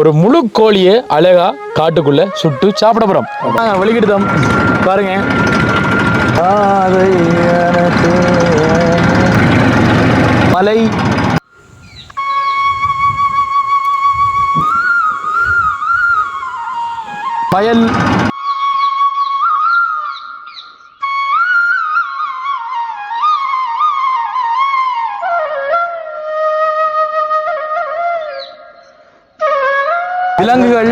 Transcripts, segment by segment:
ஒரு முழு கோழியை அழகா காட்டுக்குள்ள சுட்டு சாப்பிட போறோம். வெளிக்கிட்டுதான் பாருங்க. மலை பயல் விலங்குகள்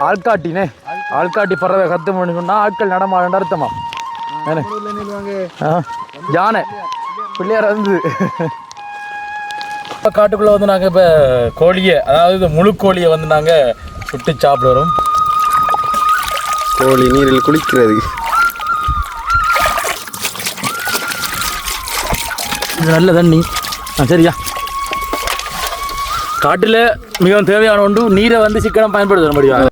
ஆள்காட்டினே ஆள்காட்டி பறவை கத்து சொன்னா ஆட்கள் நடமாட அர்த்தமா யானை பிள்ளையார் வந்து காட்டுக்குள்ள வந்து நாங்கள் இப்போ கோழியை அதாவது முழு கோழியை வந்து நாங்கள் சுட்டு சாப்பிடுறோம். கோழி நீரில் குளிக்கிறது இது நல்ல தண்ணி. சரியா, காட்டில் மிகவும் தேவையான ஒன்று நீரை வந்து சிக்கனம் பயன்படுத்த முடியும்.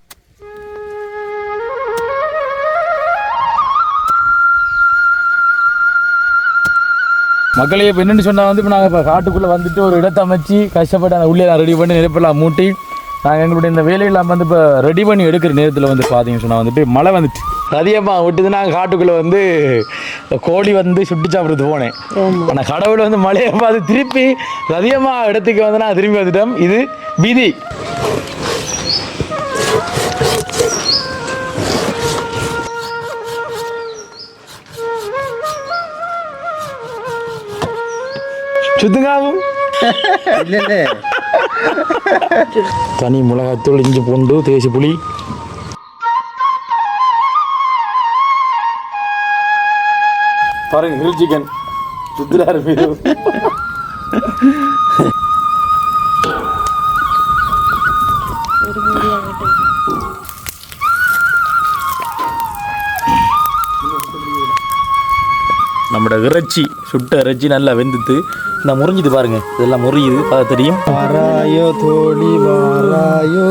மக்களே இப்போ என்னென்னு சொன்னால் வந்து இப்போ நாங்கள் இப்போ காட்டுக்குள்ளே வந்துட்டு ஒரு இடத்தை அமைச்சு கஷ்டப்பட்டு அந்த உள்ளே ரெடி பண்ணி நெருப்பெல்லாம் மூட்டி நாங்கள் எங்களுடைய இந்த வேலையெல்லாம் வந்து இப்போ ரெடி பண்ணி எடுக்கிற நேரத்தில் வந்து பார்த்தீங்கன்னு சொன்னால் வந்துட்டு மழை வந்துட்டு அதிகமாக விட்டுது. நாங்கள் காட்டுக்குள்ளே வந்து கோழி வந்து சுட்டு சாப்பிட்றது போனேன். ஆனால் கடவுள் வந்து மழையை பார்த்து திருப்பி அதிகமாக இடத்துக்கு வந்து நான் திரும்பி வந்துட்டோம். இது வீதி. சுத்துங்காவும் தனி மிளகாத்தூள், இஞ்சி பூண்டு, தேசி புளி, பாருங்க கிரில் சிக்கன் சுத்துறாரு மீது. நம்மளோட இறைச்சி சுட்ட இறைச்சி நல்லா வெந்துட்டு நான் முறிஞ்சிது பாருங்க. இதெல்லாம் முறியுது பார்த்து தெரியும். வாராயோ தோழி வாராயோ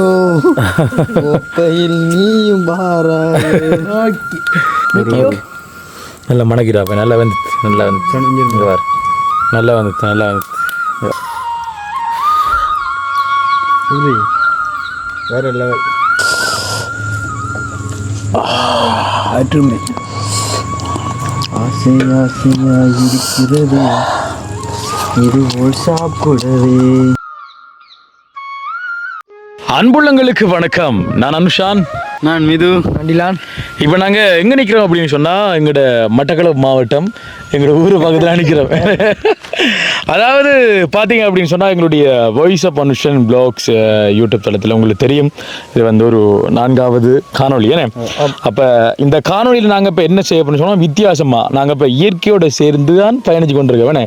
நீயும் வாராயோ. நல்லா மணக்கிறாப்ப நல்லா வந்துட்டு நல்லா வந்துட்டு பாரு நல்லா வந்துட்டு நல்லா வந்துட்டு வேற லெவல். ஆற்றுமை ஆசை ஆசையா இருக்கிறது இது போல் சாப்பிடவே. அன்புள்ளங்களுக்கு வணக்கம். நான் அனுஷான். நான் மிது அண்டிலான். இப்போ நாங்கள் எங்கே நிற்கிறோம் அப்படின்னு சொன்னால் எங்களோட மட்டக்களப்பு மாவட்டம் எங்களோட ஊர் பக்கத்தில் நிற்கிறோம். அதாவது பார்த்தீங்க அப்படின்னு சொன்னால் எங்களுடைய voice of Anushan blogs YouTube தளத்தில் உங்களுக்கு தெரியும். இது வந்து ஒரு 4வது காணொலி. ஏன்னா அப்போ இந்த காணொலியில் நாங்கள் இப்போ என்ன செய்ய பண்ணி சொன்னால் வித்தியாசமாக நாங்கள் இப்போ இயற்கையோடு சேர்ந்து தான் பயணிச்சு கொண்டிருக்கோம். வேணே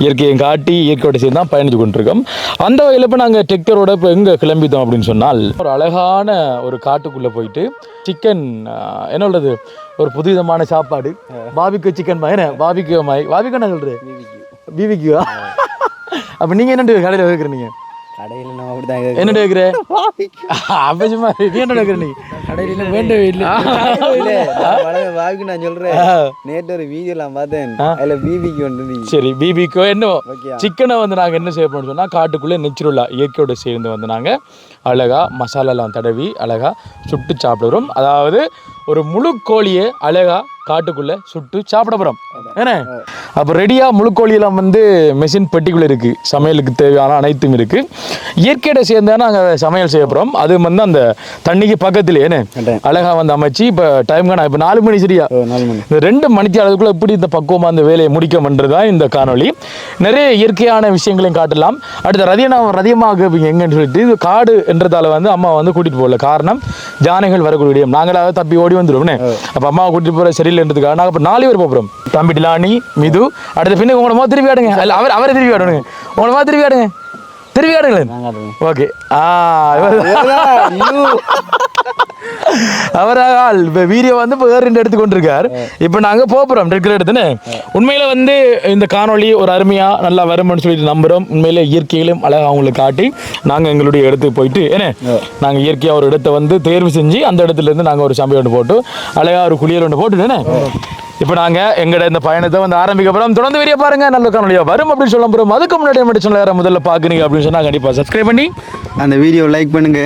இயற்கையை காட்டி இயற்கையோடு சேர்ந்து தான் பயணிச்சு கொண்டிருக்கோம். அந்த வகையில் இப்போ நாங்கள் டெக்டரோட இப்போ எங்கே கிளம்பித்தோம் அப்படின்னு சொன்னால் ஒரு அழகான ஒரு காட்டுக்குள்ளே போயிட்டு சிக்கன் என்ன சொல்றது ஒரு புதுவிதமான சாப்பாடு பாபிக்கு சிக்கன் என்ன பாபிக்கு பாபிக்கு என்ன சொல்றது பிபிக்யூ. அப்ப நீங்க என்ன கடையில் வைக்கிறீங்க? கடையில் நம்ம அப்படிதான் என்ன வைக்கிற அப்ப சும்மா என்ன வைக்கிற நீ கடையில வேண்டவே இல்லை. பாபிக்கு நான் சொல்றேன் நேற்று ஒரு வீடியோ எல்லாம் பார்த்தேன் அதுல பிபிக்கு வந்து. சரி பிபிக்கு என்ன சிக்கனை வந்து நாங்கள் என்ன செய்ய போறோம்னு சொன்னால் காட்டுக்குள்ளே நேச்சுரலா இயற்கையோட சேர்ந்து வந்து நாங்கள் அழகா மசாலாலாம் தடவி அழகா சுட்டு சாப்பிடுறோம். அதாவது ஒரு முழு கோழியை அழகா காட்டுக்குள்ளே சுட்டு சாப்பிட போகிறோம். ஏன்னா அப்போ ரெடியாக முழு கோழியெல்லாம் வந்து மெஷின் பெட்டிக்குள்ளே இருக்குது. சமையலுக்கு தேவையான அனைத்தும் இருக்குது. இயற்கையோட சேர்ந்தா நாங்கள் சமையல் செய்ய போகிறோம். அது வந்து அந்த தண்ணிக்கு பக்கத்துலேயே என்ன அழகாக வந்து அமைச்சு இப்போ டைம் காண இப்போ 4 மணி சரியா 4 மணி இந்த 2 மணிக்கு அளவுக்குள்ளே எப்படி இந்த பக்குவமாக அந்த வேலையை முடிக்க பண்ணுறதுதான் இந்த காணொலி. நிறைய இயற்கையான விஷயங்களையும் காட்டலாம். அடுத்த ரதியமாக கேட்பீங்க எங்கன்னு சொல்லிட்டு இது காடு என்றதால வந்து அம்மா வந்து கூட்டிகிட்டு போகல. காரணம் ஜானைகள் வரக்கூடிய நாங்களாவது தப்பி ஓடி வந்துடுவோம்னே. அப்போ அம்மாவை கூட்டிகிட்டு போகிற சரியில்லைன்றதுக்காக நாங்கள் இப்போ 4 பேர் போகிறோம். தம்பி டிலானி மிது அடுத்த பின்ன உங்களமா திருப்பி ஆடுங்க. அல்ல அவரை திருப்பி ஆடுங்க. உங்களமா திருப்பி ஆடுங்க திருப்பி ஆடுங்களேன். ஓகே அவரால் இப்போ வீடியோ வந்து இப்போ வேறு 2 எடுத்துக்கொண்டிருக்கார். இப்போ நாங்கள் போகிறோம் இருக்கிற இடத்துன்னு. உண்மையில் வந்து இந்த காணொலி ஒரு அருமையாக நல்லா வரும்னு சொல்லிட்டு நம்புகிறோம். உண்மையிலே இயற்கையிலும் அழகாக அவங்களுக்கு காட்டி நாங்கள் எங்களுடைய இடத்துக்கு போயிட்டு ஏன்னா நாங்கள் இயற்கையாக ஒரு இடத்த வந்து தேர்வு செஞ்சு அந்த இடத்துலேருந்து நாங்கள் ஒரு சமையல் ஒன்று போட்டு அழகாக ஒரு குளியல் ஒன்று போட்டுட்டேனே. இப்போ நாங்கள் எங்களோட இந்த பயணத்தை வந்து ஆரம்பிக்க போகிறோம். தொடர்ந்து வீடியோ பாருங்க, நல்ல காணொலியாக வரும் அப்படின்னு சொல்ல போகிறோம். அதுக்கு முன்னாடி நம்ம சேனல் யாரை முதல்ல பார்க்குறீங்க அப்படின்னு சொன்னால் கண்டிப்பாக சப்ஸ்கிரைப் பண்ணி அந்த வீடியோ லைக் பண்ணுங்க,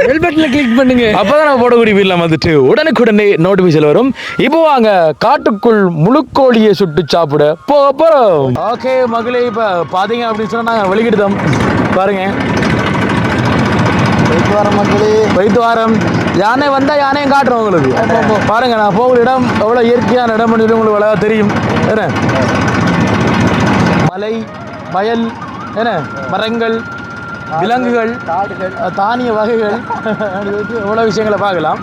பெல் பட்டனை கிளிக் பண்ணுங்க. அப்பதான் நம்ம போடக்கூடிய வீடியோல வந்துட்டு உடனுக்குடனே நோட்டிஃபிகேஷன் வரும். இப்போ வாங்க காட்டுக்குள் முழுக்கோழியை சுட்டு சாப்பிட போகிறோம். ஓகே மகளே, இப்போ பார்த்தீங்க அப்படின்னு சொன்னால் நாங்கள் வெளிக்கிட்டோம் பாருங்க. போயிட்டு வாரம் யானை வந்தால் யானையும் காட்டுறோம் உங்களுக்கு. பாருங்க நான் போகிற இடம் எவ்வளோ இயற்கையான இடம் சொல்லி உங்களுக்கு அழகாக தெரியும். என்ன மலை, வயல், என்ன மரங்கள், விலங்குகள், தானிய வகைகள், எவ்வளோ விஷயங்களை பார்க்கலாம்.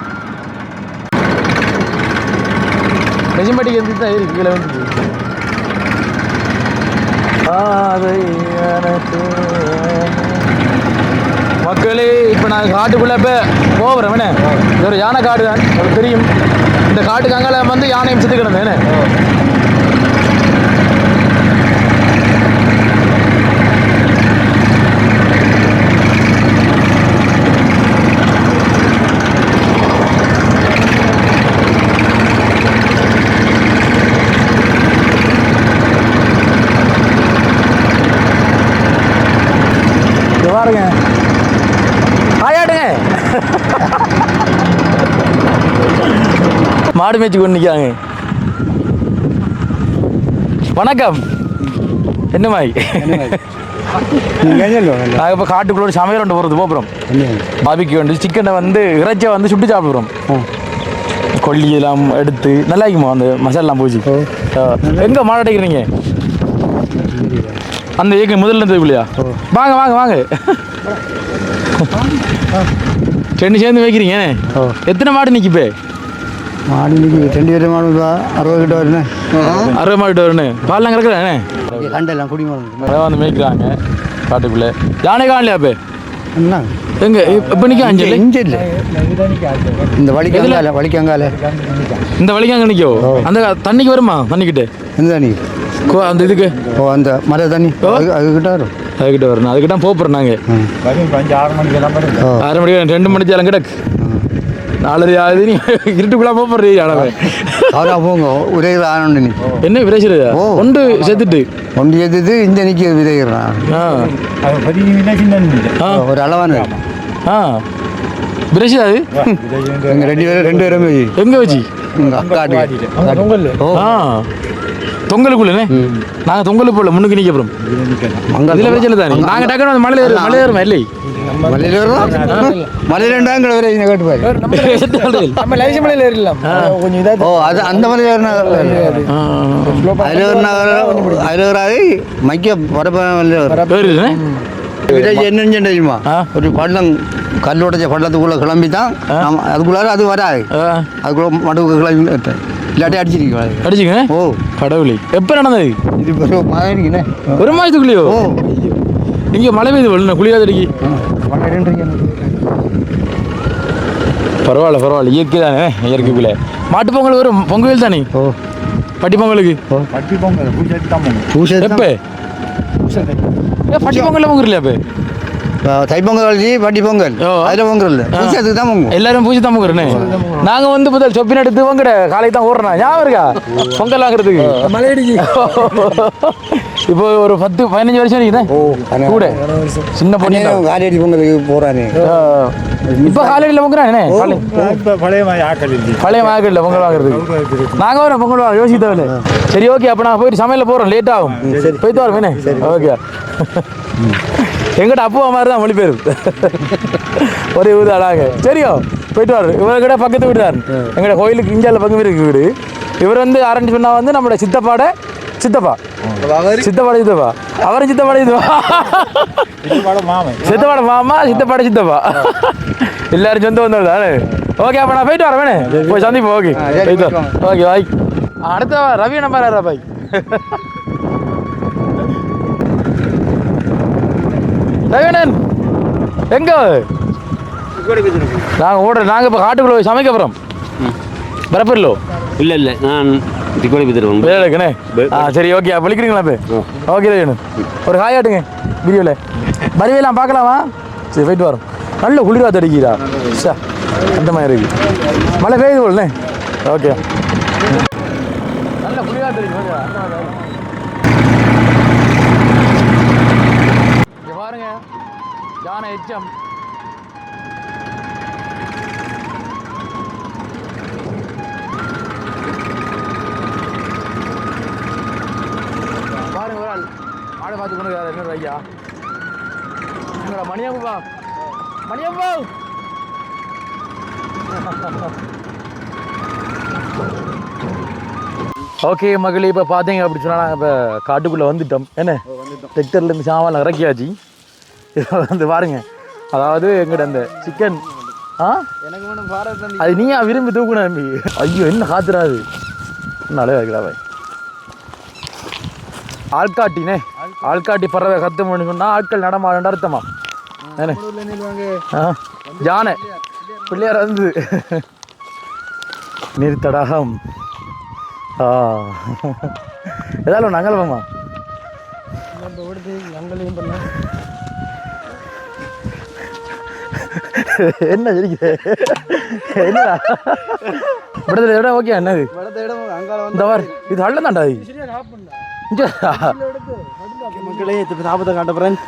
ரெஜிமெட்டிக்கு எந்த தான் இருக்கு கீழே வந்து மக்களே. இப்போ நான் காட்டுக்குள்ளே இப்போ போகிறேன். என்ன இது ஒரு யானை காடு தான் உங்களுக்கு தெரியும். இந்த காட்டுக்கு அங்கே வந்து யானையும் செத்து கிடந்தேன். என்ன பாருங்க ஆயாடுங்க மாடு மேய்ச்சி கொண்டு நிற்காங்க. வணக்கம். என்ன மாய் நாங்கள் இப்போ காட்டுக்குள்ள ஒரு சமையல் ஒன்று போகிறது போகிறோம். பாபிக்கு வந்து சிக்கனை வந்து இறைச்சியை வந்து சுட்டு சாப்பிட்றோம். கொல்லி எல்லாம் எடுத்து நல்லா இருக்குமா அந்த மசாலாம் போச்சு. எங்கே மாடு அடைக்கிறீங்க? அந்த ஏக்கு முதல்ல இருந்ததுக்குள்ளையா? வாங்க வாங்க வாங்க, ரெண்டு சேர்ந்து வைக்கிறீங்க. எத்தனை மாடு நிற்கிப்பே? மாடு நிற்கி 2 பேர் மாடு 60 கிட்ட வருண்ணே. 60 மாடு கிட்ட வருண்ணே. பால்லாம் கிடக்குறாண்ணே. கண்டெல்லாம் குடி மாடு வந்து மேய்க்கிறாங்க காட்டுக்குள்ளே. யானை காணலையா அப்போ? என்ன எங்க இப்போ நிற்க அஞ்சல் இங்கே இல்லை, இந்த வலிக்கங்கால இந்த வழிக்கு அங்கே நிற்கோ. அந்த தண்ணிக்கு வருமா? தண்ணிக்கிட்ட எந்த தண்ணி? அந்த இதுக்கு அந்த மழை தண்ணி அதுக்கிட்ட வரும். அதுக்கிட்ட வரணும். அதுக்கிட்ட போகிறோம் நாங்கள். 6 மணிக்கு எல்லாம் 6 மணிக்கு 2 மணிக்கு எல்லாம் கிடக்கு. 4:30 ஆகுது. நீ இருட்டுக்குள்ளே போடுறீங்க. அவரா போங்க ஒரே ஆனோண்டு நீ என்ன விரைச்சிருதா? ஒன்று சேர்த்துட்டு ஒன்று சேர்த்துட்டு இந்த நிற்க விதைகிறான். ஒரு அளவான விரைச்சிதா அது? எங்கள் 2 பேரும் எங்கே வச்சு? தொங்கலுக்குள்ளே நாங்கள் தொங்கலுக்கு போகல, முன்னுக்கு நிற்க போகிறோம். இதில் விரைச்சல தானே நாங்கள் டக்குனு மலை ஏறுமா? இல்லை மலையில வரை கேட்டுப்பாரு. நம்ம லைச மலையில் ஏறலாம் கொஞ்சம் இதாக. ஓ அது அந்த மலை ஏறினா அதில் வராது மைக்க பரப்ப என்னன்னு தெரியுமா? ஒரு பள்ளம் கல் உடைச்ச பள்ளத்துக்குள்ளே கிளம்பி தான் அதுக்குள்ளார அது வராது. அதுக்குள்ள மடுவுக்கு கிளம்பி இல்லாட்டி அடிச்சிருக்கீங்க. ஓ கடவுளே, எப்போ நடந்தது இது? ஒரு மாதத்துக்குள்ளேயோ? ஓ இங்கே மழை பெய்து வரல குளிராது அடிக்கி. பரவாயில்ல பரவாயில்ல, இயற்கை தானே. இயற்கைக்குள்ளே மாட்டு பொங்கல் வரும். பொங்கல் தானே? ஓ பட்டி பொங்கலுக்கு பட்டி பொங்கல் எப்போ? பட்டி பொங்கல் பொங்கல் அப்போ தைப்பொங்கல் கழிச்சு பட்டி பொங்கல் அதில் பொங்கல் இல்லை, பூசத்துக்கு தான் பொங்கல். எல்லாரும் பூச்சி தான் பொங்குறேன்னு. நாங்கள் வந்து முதல் சொப்பின் எடுத்து பொங்கட காலைக்கு தான் ஓடுறோம். ஞாபகம் இருக்கா பொங்கல் வாங்குறதுக்கு? மலையடிக்கு இப்போ ஒரு 10-15 வருஷம் இருக்குதே கூட. சின்ன பொண்ணு காலையடி பொங்கலுக்கு போகிறானே. இப்போ காலையில் பொங்குறானே. பழைய மார்க்கெட்டில் பொங்கல் வாங்குறதுக்கு நாங்கள் வரோம். பொங்கல் வாங்க யோசிக்க தேவையில்லை. சரி ஓகே, அப்போ நான் போயிட்டு சமையலில் போகிறோம். லேட் ஆகும். போயிட்டு வரோம் என்ன? ஓகே. எங்கிட்ட அப்பா மாதிரி தான் மொழி பேர் ஒரே ஊர் அழாங்க. சரியோ போயிட்டு வர்றோம். இவர்கிட்ட பக்கத்து வீடு தான். எங்கள்ட கோயிலுக்கு இஞ்சால பக்கம் இருக்கு வீடு. இவர் வந்து ஆரஞ்சு பண்ணா வந்து நம்மளோட சித்தப்பா அவரும் சித்தப்பாட மாமா சித்தப்பா எல்லாரும் சொந்த வந்தது தானே. ஓகே, அப்போ நான் போயிட்டு வரேன். வேணே போய் சந்திப்போம். ஓகே போயிட்டு வரேன். Okay bye. அடுத்த ரவி நம்பர் பாய். ரவிணன் எங்க? நாங்கள் ஓடுறோம். நாங்கள் இப்போ காட்டுக்குள்ள போய் சமைக்க போகிறோம். பரப்பில்லோ? இல்லை நான் திக்கோடி பித்துருவோம். வேலைக்குண்ணே. சரி ஓகே, விളിக்கிறீங்களா இப்போ? ஓகே ரவிணன், ஒரு ஹாய் ஆட்டுங்க வீடியோவில். வருவேலாம் பார்க்கலாமா? சரி போயிட்டு வரோம். நல்ல குளிராக தடிக்கிறா சார். அந்த மாதிரி இருக்கு. மழை பெய்யுது போலண்ணே. ஓகே நல்ல புளியா தெரியும் இங்க பாருங்க யானை எச்சம் பாருங்க ஒரு ஆள் ஆடு பார்த்து கொண்டு என்ன ஐயா உங்களா மணியப்பா மணியப்பா ஓகே மகளே இப்போ பார்த்தீங்க அப்படி சொன்னால் நாங்கள் இப்போ காட்டுக்குள்ளே வந்துட்டோம் என்ன டெக்டர்லேருந்து சாமான் இறக்கியாச்சு இப்போ வந்து பாருங்க அதாவது எங்கிட்ட அந்த சிக்கன் எனக்கு வேணும் பாரத் அது நீயா விரும்பி தூக்கணும் தம்பி ஐயோ என்ன காத்துறாது நல்லா வைக்கிறா பாய் ஆள்காட்டினே ஆள்காட்டி பறவை கத்தம் சொன்னா ஆட்கள் நடமாட அர்த்தமா என்ன யானை பிள்ளையார் வந்து நீர் தடாகம் ஏதாலும் நாங்கள் வாமா என்ன சரிக்குது என்னடா விடத்துல இடம் ஓகே என்னது இந்த வார் இது அள்ள தாண்டா மக்களே சாப்பிட்ட காட்டப்புறேன்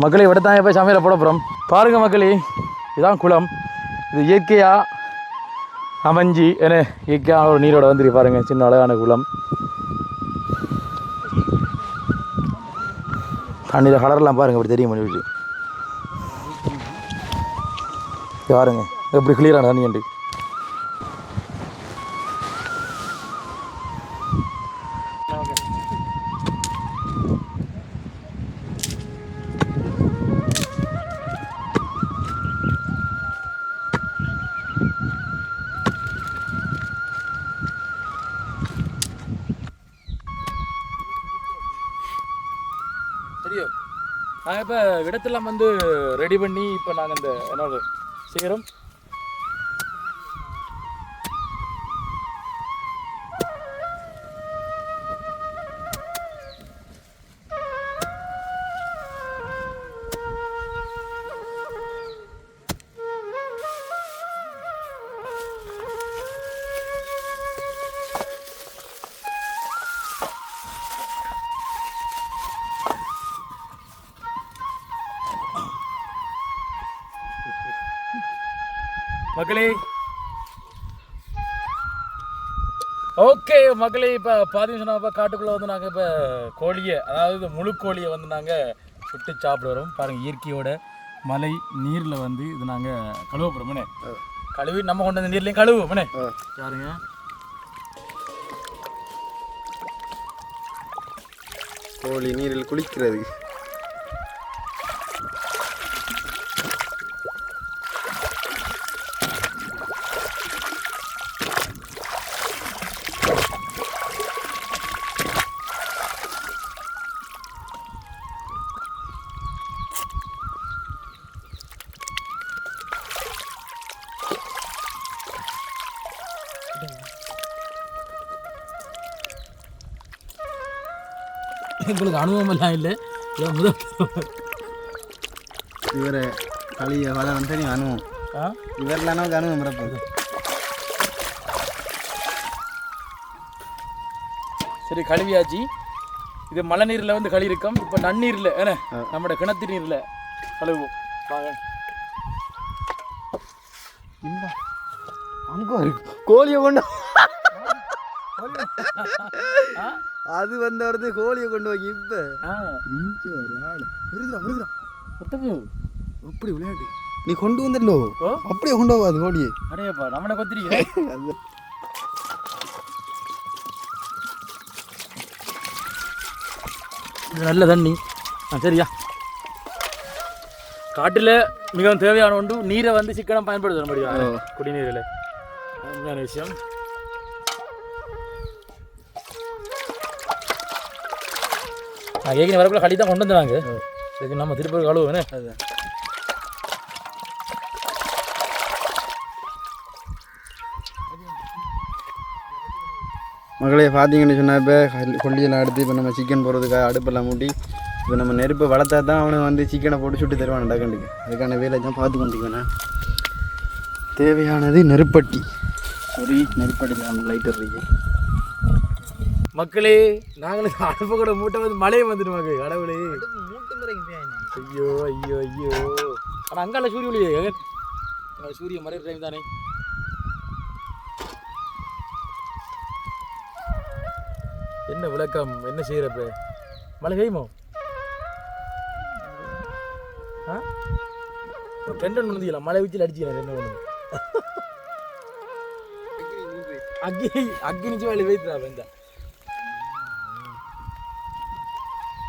மக்களே விடத்தான் போய் சமையல போட போகிறோம் பாருங்க மக்களே இதுதான் குளம் இது இயற்கையாக அமைஞ்சி என்ன இயற்கையான ஒரு நீரோட வந்துருக்கு பாருங்க சின்ன அழகான குளம் தண்ணியில் கலர்லாம் பாருங்க அப்படி தெரியும் பண்ணி விட்டு பாருங்க எப்படி கிளியரான தண்ணி உண்டு சரியா நாங்கள் இப்போ இடத்தெல்லாம் வந்து ரெடி பண்ணி இப்போ நாங்கள் இந்த என்னோட செய்கிறோம் மக்களே ஓகே மக்களே இப்போ பார்த்தீங்கன்னா இப்போ காட்டுக்குள்ளே வந்து நாங்கள் இப்போ கோழியை அதாவது முழு கோழியை வந்து நாங்கள் சுட்டு சாப்பிட வரோம் பாருங்கள் இயற்கையோட மலை நீரில் வந்து இது நாங்கள் கழுவ போகிறோம் கழுவி நம்ம கொண்டு வந்த நீர்லேயும் கழுவுவோம் பாருங்க கோழி நீரில் குளிக்கிறது எங்களுக்கு அனுபவம் எல்லாம் இல்லை முதல் இவரை களிய வளம் தெரியும் அனுபவம் இவரெல்லாம் நமக்கு அனுபவம் பிறப்பு சரி கழுவியாச்சு இது மழை நீரில் வந்து கழி இருக்கும் இப்போ நன்னீரில் ஏன்னா நம்மளோட கிணத்து நீரில் கழுவுவோம் வாங்க அங்கே கோழியை கொண்டு அது வந்து வருது கோழியை கொண்டு வாங்க இப்ப அப்படி விளையாட்டு நீ கொண்டு வந்துடலோ அப்படியே கொண்டு போகாது கோழியை அடையப்பா நம்மளை கொத்திரிக்க இது நல்ல தண்ணி சரியா காட்டில் மிகவும் தேவையான ஒன்று நீரை வந்து சிக்கனம் பயன்படுத்த முடியும் குடிநீரில் உண்மையான விஷயம் நான் ஏற்கனவே வரக்குள்ள களி தான் கொண்டு வந்தாங்க சரி நம்ம திருப்பூர் கழுவுவேனே மகளே பார்த்தீங்கன்னு சொன்னால் இப்போ கொல்லியெல்லாம் எடுத்து இப்போ நம்ம சிக்கன் போடுறதுக்காக அடுப்பெல்லாம் மூட்டி இப்போ நம்ம நெருப்பை வளர்த்தா தான் அவனை வந்து சிக்கனை போட்டு சுட்டு தருவான் டக்கண்டுக்கு அதுக்கான வேலை தான் பார்த்து கொண்டிருக்கேண்ணா தேவையானது நெருப்பட்டி ஒரு நெருப்படிக்கலாம் லைட்டர் இருக்கு. மக்களே நாங்களும் அடுப்பு கூட மூட்டை வந்து மழையை வந்துட்டு மக்கள் கடவுளே. ஐயோ ஐயோ ஐயோ. ஆனால் அங்கால சூரிய ஒளியே சூரிய மறைகிற டைம் தானே. என்ன விளக்கம் என்ன செய்யறப்ப மழை பெய்யுமோ? ஆ டெண்டன் நுழைஞ்சிக்கலாம் மழை வச்சு அடிச்சுக்கலாம் என்ன ஒன்று அக்னி வேலை வைத்தா வந்தா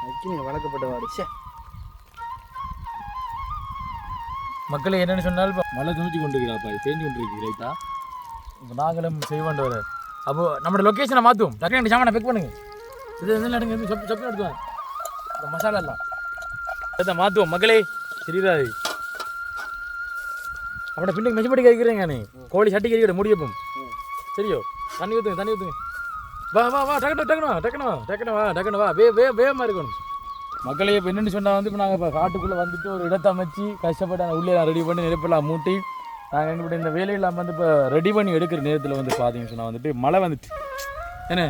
அக்கினி வளர்க்கப்பட்டவாடு. மக்களை என்னென்னு சொன்னால் மழை துணிச்சு கொண்டு இருக்கிறாப்பா தேஞ்சு கொண்டு இருக்கு ரைட்டா. இப்போ நாங்களும் செய்வோன்ற வர அப்போ நம்மளோட லொக்கேஷனை மாற்றுவோம். டக்குனு சாமானை பிக் பண்ணுங்க. இது என்ன எடுங்க சொப்பு சொப்பு எடுத்துவாங்க இந்த மசாலா எல்லாம் அதை மாற்றுவோம் மக்களே. சரிதாது அப்படி பின்னுக்கு மெச்சப்படி கறிக்கிறேங்க நீ கோழி சட்டி கறிக்கிற முடியப்போம். சரியோ தண்ணி ஊற்றுங்க தண்ணி ஊற்றுங்க. வா வா வா டக்குனு டக்குனு வா டக்குனு வா டக்குனு வா டக்குனு வா வேகமாக இருக்கணும். மக்களே இப்போ என்னென்னு சொன்னால் வந்து இப்போ நாங்கள் இப்போ காட்டுக்குள்ளே வந்துட்டு ஒரு இடத்தை அமைச்சு கஷ்டப்பட்டு அந்த உள்ளே ரெடி பண்ணி நெருப்பெல்லாம் மூட்டி நாங்கள் எங்கள் இந்த வேலையெல்லாம் வந்து இப்போ ரெடி பண்ணி எடுக்கிற நேரத்தில் வந்து பார்த்தீங்கன்னு சொன்னால் வந்துட்டு மழை வந்துட்டு என்ன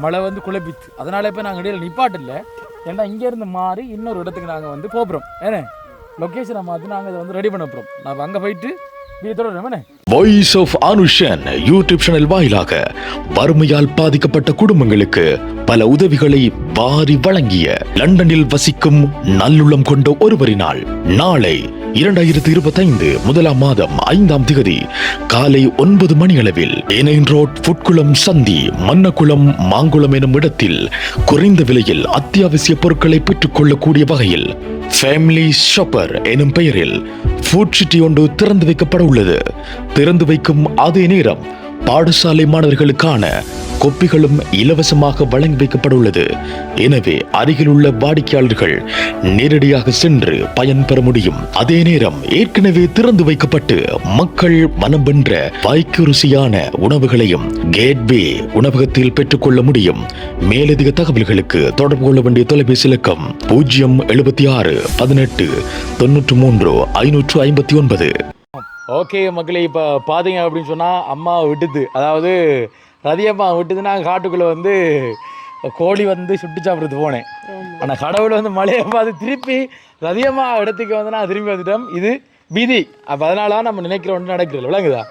மழை வந்து குழப்பிச்சு. அதனால இப்போ நாங்கள் இடையில நிப்பாட்டில்லை. ஏன்னா இங்கேருந்து மாறி இன்னொரு இடத்துக்கு நாங்கள் வந்து போகிறோம். ஏன்னா லொக்கேஷனை மாற்றி நாங்கள் இதை வந்து ரெடி பண்ண போகிறோம். நான் அங்கே போயிட்டு voice of Anushan YouTube channel வாயிலாக வறுமையால் பாதிக்கப்பட்ட குடும்பங்களுக்கு பல உதவிகளை வாரி வழங்கிய லண்டனில் வசிக்கும் நல்லுள்ளம் கொண்ட ஒருவரினால் நாளை 2025 முதலாம் மாதம் 5ஆம் தேதி காலை 9 மணியளவில் ஏனைன் ரோட் புட்குளம் சந்தி மன்னகுளம் மாங்குளம் எனும் இடத்தில் குறைந்த விலையில் அத்தியாவசிய பொருட்களை பெற்றுக் கொள்ளக்கூடிய வகையில் ஃபேமிலி ஷாப்பர் எனும் பெயரில் ஃபுட் சிட்டி ஒன்று திறந்து வைக்கப்பட உள்ளது. திறந்து வைக்கும் அதே நேரம் பாடசாலை மாணவர்களுக்கான கொப்பிகளும் இலவசமாக வழங்கி வைக்கப்பட உள்ளது. எனவே அருகில் உள்ள வாடிக்கையாளர்கள் நேரடியாக சென்று பயன்பெற முடியும். அதே நேரம் ஏற்கனவே திறந்து வைக்கப்பட்டு மக்கள் மனம் வென்ற வாய்க்கு ருசியான உணவுகளையும் கேட்வே உணவகத்தில் பெற்றுக்கொள்ள முடியும். மேலதிக தகவல்களுக்கு தொடர்பு கொள்ள வேண்டிய தொலைபேசி இலக்கம் 076 18 93 559. ஓகே மக்களே, இப்போ பார்த்தீங்க அப்படின்னு சொன்னால் அம்மா விட்டுது, அதாவது ரதியம்மா விட்டுது. நாங்கள் காட்டுக்குள்ளே வந்து கோழி வந்து சுட்டு சாப்பிட்றது போனேன். ஆனால் கடவுள் வந்து மழையை பார்த்து திருப்பி ரதியம்மா இடத்துக்கு வந்து நான் திரும்பி வந்துட்டோம். இது விதி. அப்போ அதனால நம்ம நினைக்கிற ஒன்று நடக்கிறோம், விளங்குதா?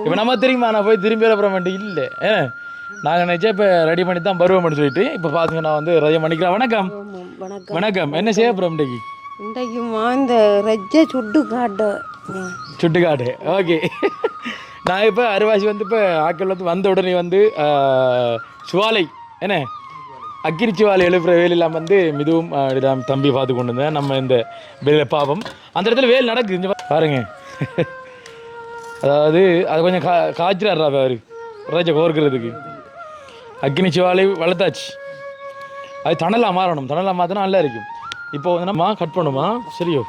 இப்போ நம்ம திரும்பி நான் போய் திரும்பி வரப்புறம் வேண்டிய இல்லை. நாங்கள் நினச்சா இப்போ ரெடி பண்ணி தான் வருவோம்னு சொல்லிட்டு இப்போ பார்த்தீங்கன்னா வந்து ரதியம் பண்ணிக்கிறேன். வணக்கம். வணக்கம். என்ன செய்ய அப்புறம் இன்றைக்கு? இன்றைக்குமா இந்த ரஜ்ஜை சுட்டுக்காடு. ஓகே. நான் இப்போ அரைவாசி வந்து இப்போ ஆக்கள் வந்து வந்த உடனே வந்து சுவாலை என்ன அக்கிரி சுவாலை எழுப்புற வேலையெல்லாம் வந்து மிகவும் தம்பி பார்த்து கொண்டு இருந்தேன். நம்ம இந்த வேலை பாவம் அந்த இடத்துல வேலை நடக்குது பாருங்க. அதாவது அது கொஞ்சம் காய்ச்சிறாரா அவர் ராஜா கோர்க்கிறதுக்கு. அக்கினி சுவாலை வளர்த்தாச்சு, அது தணலாக மாறணும். தணலாக மாற்றினா நல்லா இருக்கும். இப்போ வந்து நம்ம கட் பண்ணுமா? சரியோ?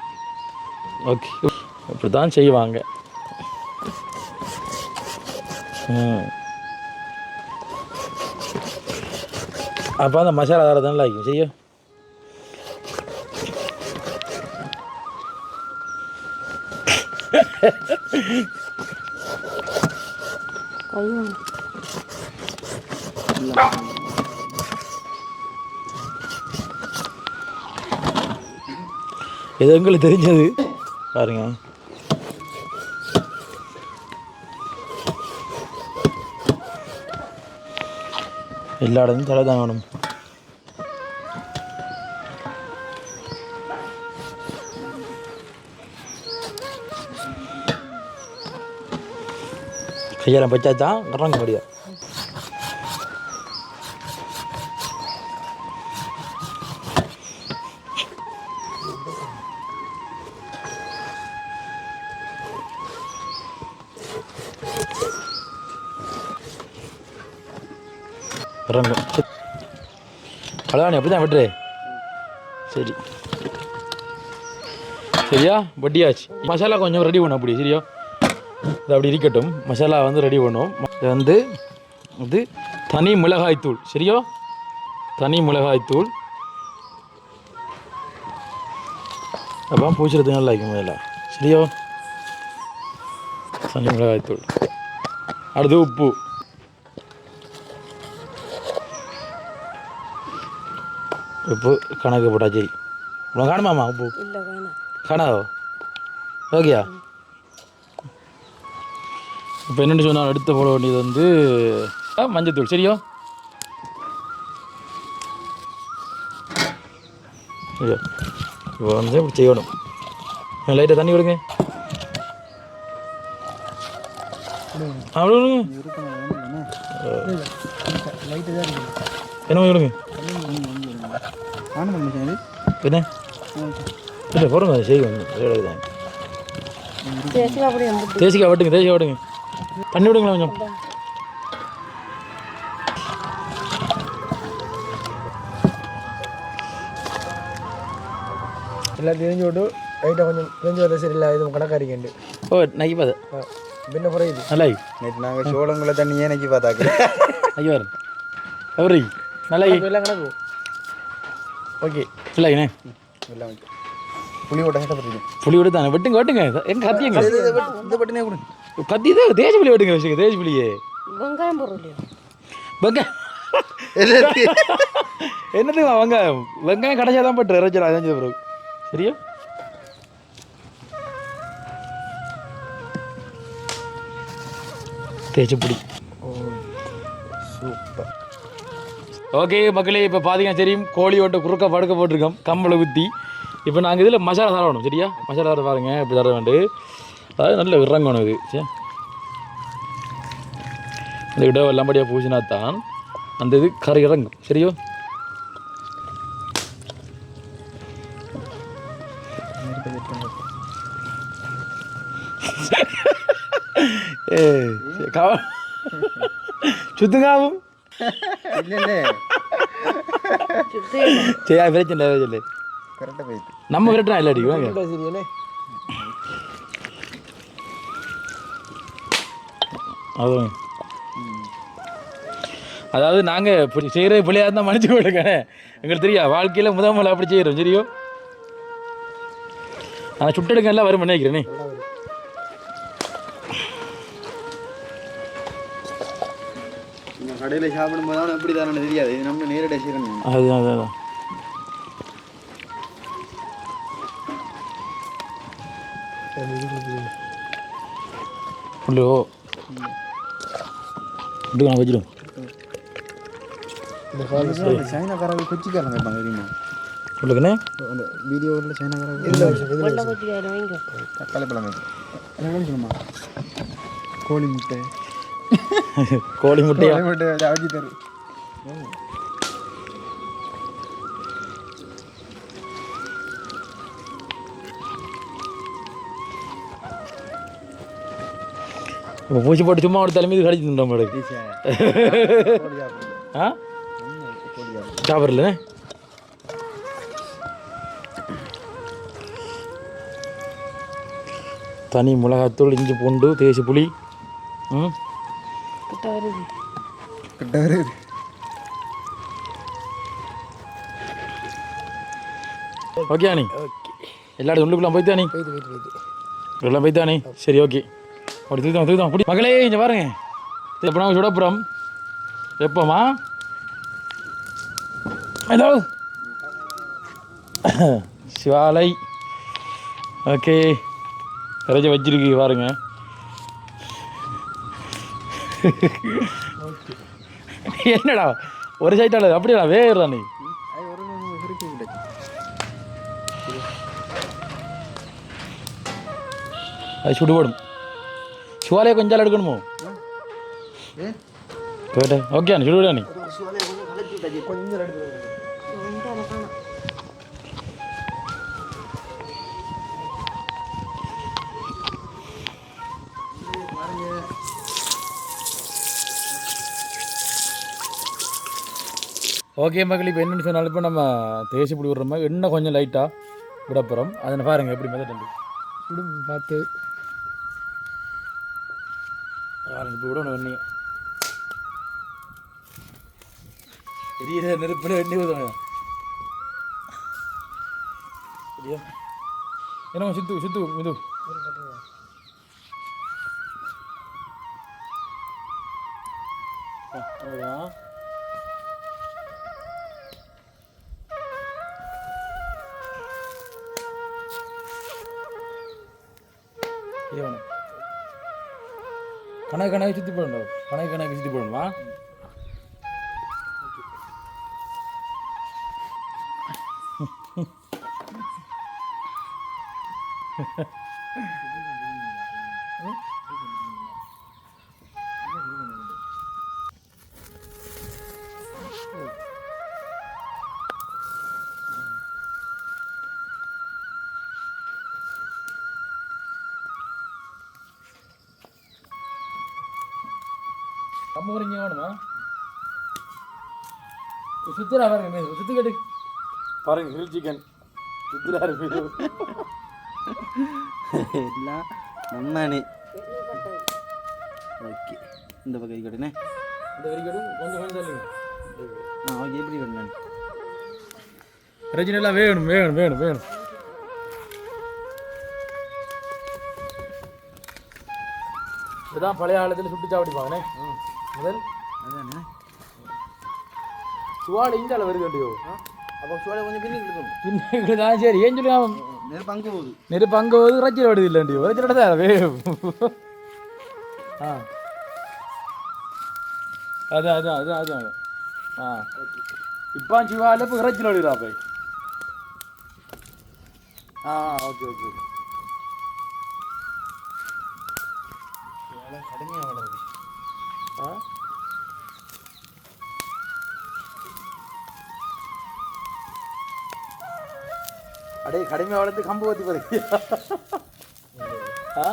ஓகே, இப்படி தான் செய்வாங்க. அப்போ அந்த மசாலா வேறு தானே ஆகும் செய்ய. இது எங்களுக்கு தெரிஞ்சது பாருங்க. எல்லா இடமும் தலை தாங்கணும். கையெல்லாம் பச்சா தான் கட்டுறாங்க முடியாது. அழகானே அப்படி தான் விட்டுரு. சரி சரியா, வட்டியாச்சு. மசாலா கொஞ்சம் ரெடி பண்ணும் அப்படி. சரியா, இது அப்படி இருக்கட்டும். மசாலா வந்து ரெடி பண்ணுவோம். இது வந்து இது தனி மிளகாய்த்தூள். சரியோ, தனி மிளகாய்த்தூள். அப்போ பூச்சிறதுக்கு நல்லா இருக்கும் முதல்ல. சரியோ, தனி மிளகாய்த்தூள். அடுத்து உப்பு. உப்பு கணக்கு போட்டா சரி. உனக்கு காணுமாம்மா உப்பு? இல்லை வேணாம். காணாதோ? ஓகேயா? இப்போ என்னென்னு சொன்னால் அடுத்து போட வேண்டியது வந்து மஞ்சத்தூள். சரியோ? ஐயோ இப்போ வந்து இப்படி செய்யணும். லைட்டாக தண்ணி விடுங்க. அப்படி விடுங்க. என்ன விடுங்க. என்ன இல்லை போடுங்க. செய்யுங்க. தேசிக்காய் அப்படியே எம்புட்டு. தேசிக்காய் வட்டுங்க. தேசிக்காய் வட்டுங்க. தண்ணி விடுங்களா கொஞ்சம். எல்லாம் தெரிஞ்சு விட்டு லைட்டாக கொஞ்சம் தெரிஞ்சு வர சரியில்லை இது கணக்காரிக்கண்டு. ஓ நக்கி பாது பின்ன குறையுது. நல்லா நேற்று நாங்கள் சோளங்குள்ள தண்ணியே நக்கி பார்த்தாக்கு. ஐயோ எவரி நல்லா எல்லாம் கணக்கு. ஓகே இல்லைங்கண்ணே. எல்லாம் ஓகே. புளி ஓட்ட கஷ்டப்பட்டு புளி விட்டு தானே வெட்டுங்க வெட்டுங்க. எங்க கத்தியங்க இந்த பட்டினே கூட கத்தி தான் தேஜ புளி வெட்டுங்க. வச்சுங்க தேஜ புளியே. வெங்காயம் பொருள் வெங்காயம் என்னதுங்க வெங்காயம்? வெங்காயம் கடைசியாக தான் பட்டு இறைச்சல் அதான் பிறகு சரியா? தேய்ச்சப்புடி. சூப்பர். ஓகே மக்களே, இப்போ பார்த்தீங்கன்னா தெரியும் கோழி ஓட்ட குறுக்க படுக்க போட்டிருக்கோம் கம்பளை ஊற்றி. இப்போ நாங்கள் இதில் மசாலா தரணும். சரியா? மசாலா தர பாருங்க இப்படி தர வேண்டு. அதாவது நல்ல இறங்கணும் இது. சரி, இந்த இடம் எல்லாம்படியாக பூசினா தான் அந்த இது கரை இறங்கும். சரியோ? ஏ சுத்துங்காவும் சரியா பிரச்சனை இல்லை. கரெக்டாக போயிட்டு நம்ம கரெக்டாக இல்லை அடிக்குவாங்க. சரியானே. அதுவும் அதாவது நாங்கள் செய்கிற பிள்ளையாக இருந்தால் மன்னிச்சு கொடுங்க. எங்களுக்கு தெரியா வாழ்க்கையில் முதல் அப்படி செய்கிறோம். சரியோ? நான் சுட்டெடுக்க எல்லாம் வரும் நினைக்கிறேனே. கடையில் சாப்பிடும்போது தான் எப்படி தானே தெரியாது. இது நம்ம நேரடியாக செய்யணும். அதுதான் அதுதான் புள்ளோ இப்படி நான் வச்சிடும். இந்த காலேஜ் சைனாக்காரங்க கொச்சிக்காரங்க இருப்பாங்க தெரியுமா? சொல்லுங்கண்ணே. அந்த வீடியோவில் சைனாக்காரங்க தக்காளி பழம் என்ன சொல்லுமா? கோழி முட்டை கோழி முட்டையா? முட்டை அவிச்சு தரு. இப்போ பூச்சி போட்டு சும்மா ஒரு தலைமைக்கு கடிச்சு தந்தோம் மேடம். ஆ சாப்பிட்றல தனி மிளகாத்தூள், இஞ்சி பூண்டு, தேசி புளி. ம் கிட்ட வருது. கிட்ட வருது. ஓகே அண்ணி. எல்லாரும் உள்ளுக்குள்ள போய்த்தானே? எல்லாம் போய்த்தானே? சரி ஓகே. அப்படி தூக்கிதான் தூக்கிதான் அப்படி மகளே இங்கே பாருங்க. எப்போ நாங்கள் சுடப்புறம் எப்போம்மா? ஹலோ சிவாலை. ஓகே இறைச்சி வச்சிருக்கு பாருங்க. என்னடா ஒரு சைட்டால அப்படியா வேறா நீ? அது சுடுபடும். சிவாலையை கொஞ்சம் எடுக்கணுமோ? கேட்டேன். ஓகே அண்ணி சுடுவிடா நீ. ஓகே மக்கள், இப்போ என்னென்னு சொன்னாலும் இப்போ நம்ம தேசி பிடி விடுற மாதிரி இன்னும் கொஞ்சம் லைட்டாக விடப்புறம் அதை பாருங்கள் எப்படி மெதட்டு பார்த்து இப்போ விடணும். எண்ணெய் பெரிய நெருப்பில் எண்ணெய் ஊற்றணும். சரியா? என்ன சுத்து சுத்து இது கணக்கு சுற்றி போடணும், கணக்கு சுற்றி போடணுமா? நம்ம ஊர் இங்கே வேணுமா? சுற்றுலா பாருங்க, சுற்றுக்கட்டு பாருங்க, கிரில் சிக்கன் சுற்றுலா இருக்கு. எல்லாம் நம்மனே. ஓகே, இந்த பக்கம் இருக்கட்டுண்ணே. இந்த வரிக்கட்டும் கொஞ்சம் கொஞ்சம் தள்ளுங்க. ஓகே, எப்படி கட்டணே? பிரச்சனைலாம் வேணும் வேணும் வேணும் வேணும். இதுதான் பழைய காலத்தில் சுட்டு சாப்பிடுப்பாங்கண்ணே. முதல் அதானே சுவாடு இந்த அளவு வருது. அப்போ சோழ கொஞ்சம் பின்னுக்கு இருக்கும். பின்னுக்கு தான் சரி. ஏன் சொல்லுவாங்க நெருப்பு போகுது. நெருப்பு அங்கே போகுது, இறைச்சல் வருது இல்லைண்டியோ. இறைச்சல் தான் வே. ஆ அதான் அதான் அதான் அதான். ஆ இப்போ சிவாவில் இப்போ இறைச்சல் வருதா போய். ஆ ஓகே ஓகே. கடுமையாக வளருது. ஆ அடே கடுமையாக வளர்த்து கம்பு ஊற்றி போகிறீங்க. ஆ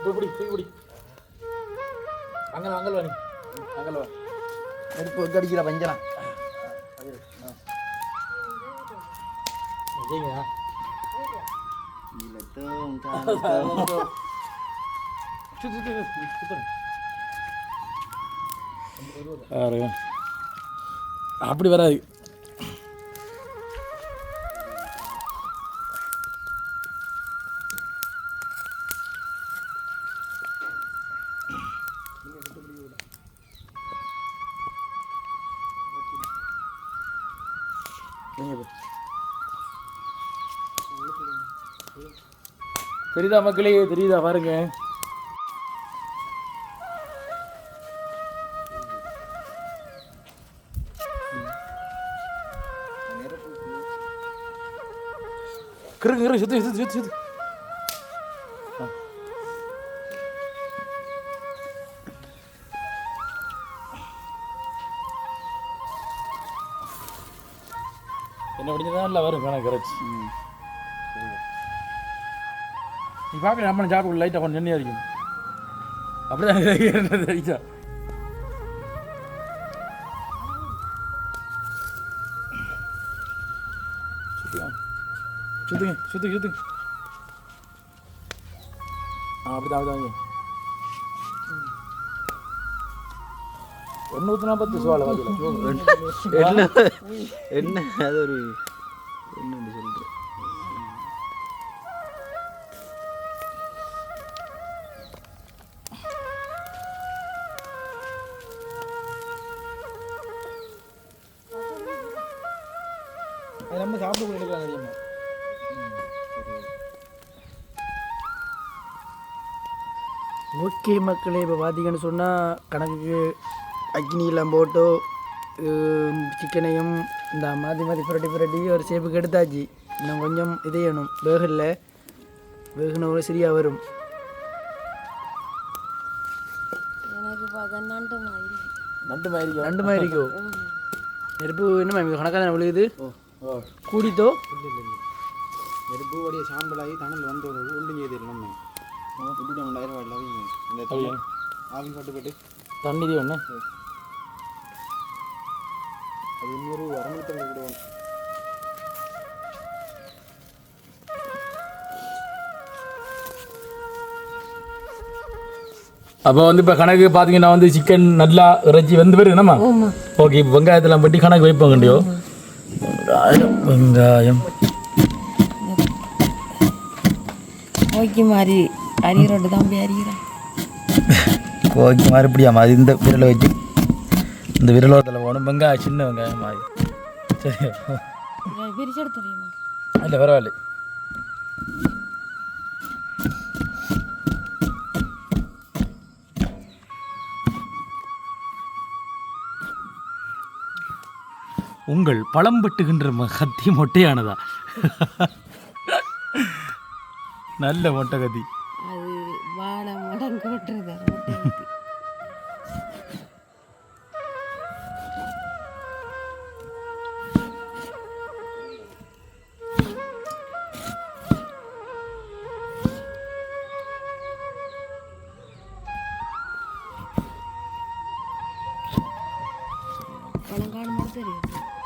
இப்படி இப்படி அங்கே அங்கே வாணி அங்கே வா. நெருப்பு வந்து அடிக்கிற பஞ்சலாம். சரிங்களா? அப்படி வராது. தெரியுதா மக்களே? தெரியுதா பாருங்க. கிருங்க கிருங்க சுத்து சுத்து சுத்து சுத்து. என்ன படிச்சதான் இல்லை வரும் கணக்கு கரைச்சி. நீ பார்க்க நம்ம சாப்பிட லைட்டாக கொஞ்சம் எண்ணெயாக இருக்கும். அப்படிதான் தெரிச்சா. சுத்துங்க சுத்துங்க சுத்துங்க. ஆ அப்படிதான் அப்படிதான். ஒன்று ஊற்றினா 10 சோளை என்ன என்ன அது ஒரு என்ன சொல்கிறேன். நம்ம சாப்பிட எடுக்கலாம் தெரியுமா? ஓகே மக்களே, இப்போ பார்த்தீங்கன்னு சொன்னால் கணக்குக்கு அக்னியெல்லாம் போட்டு சிக்கனையும் இந்த மாற்றி மாற்றி புரட்டி ஒரு சேப்புக்கு எடுத்தாச்சு. இன்னும் கொஞ்சம் இதையணும் வேகல வேகணும் சரியாக வரும். எனக்கு பார்க்க நண்டு மாதிரி நண்டு மாதிரி இருக்கோ? நெருப்பு என்ன கணக்காக தானே விழுகுது கூடித்தோ? நெருப்பு வடிய சாம்பலாகி தணல் வந்து ஒன்றும் செய்து நம்ம விட்டுட்டு 2000 இந்த ஆவி பட்டு தண்ணி ஒன்று அது இன்னொரு 250 விடுவோம். அப்போ வந்து இப்போ கணக்கு பார்த்தீங்கன்னா வந்து சிக்கன் நல்லா இறைச்சி வந்து வருது என்னம்மா? ஓகே, இப்போ வெங்காயத்தெல்லாம் பட்டி கணக்கு வைப்போம் கண்டியோ. வெங்காயம் ஓகே மாதிரி அரிகிறோடு தான் போய் அரிகிறேன். கோக்கி மறுபடியாமா அது இந்த விரலை வச்சு இந்த விரலோரத்தில் போகணும் வெங்காயம் சின்ன வெங்காயம் மாதிரி சரி பிரிச்சு எடுத்துருமா? இல்லை பரவாயில்ல. உங்கள் பழம் வெட்டுகின்ற கத்தி மொட்டையானதா? நல்ல மொட்டை கத்தி. அது வாழை மடங்கு வெட்டுறதா?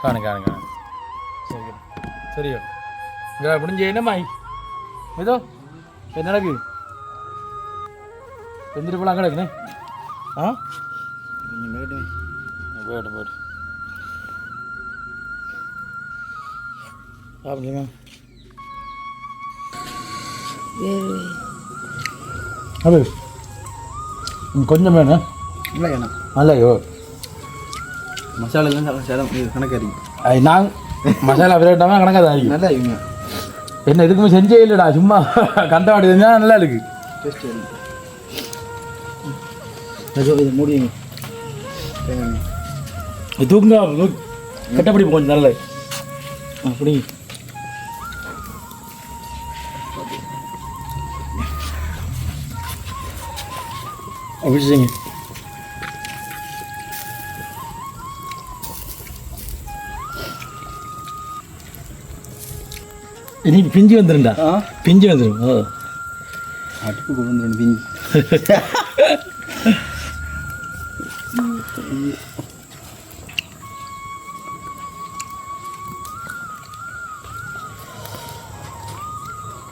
காணு காணு காணு சரி சரியோ இங்கே முடிஞ்ச என்னம்மாய் ஏதோ என்ன நடக்கு எந்திரி போலாம் கிடக்குண்ணே ஆ போய்ட்டு போய்ட்டு சாப்பிடுங்க அது கொஞ்சம் வேணும் இல்லைண்ணா நல்லையோ மசாலெல்லாம் சேலம் கணக்காரி நான் மசாலா விரட்டாமல் கணக்காக தான் ஆகிக்கும் நல்லா இருக்குங்க என்ன எதுக்குமே செஞ்சே இல்லைடா சும்மா கண்டவாடி செஞ்சால் நல்லா இருக்கு டேஸ்ட் இது மூடிங்க தூங்க கட்டப்படி கொஞ்சம் நல்ல அப்படி அப்படி செய்யுங்க. இனி பிஞ்சு வந்துருண்டா பிஞ்சு வந்துடும். ஓ அடுப்பு கொண்டு பிஞ்சு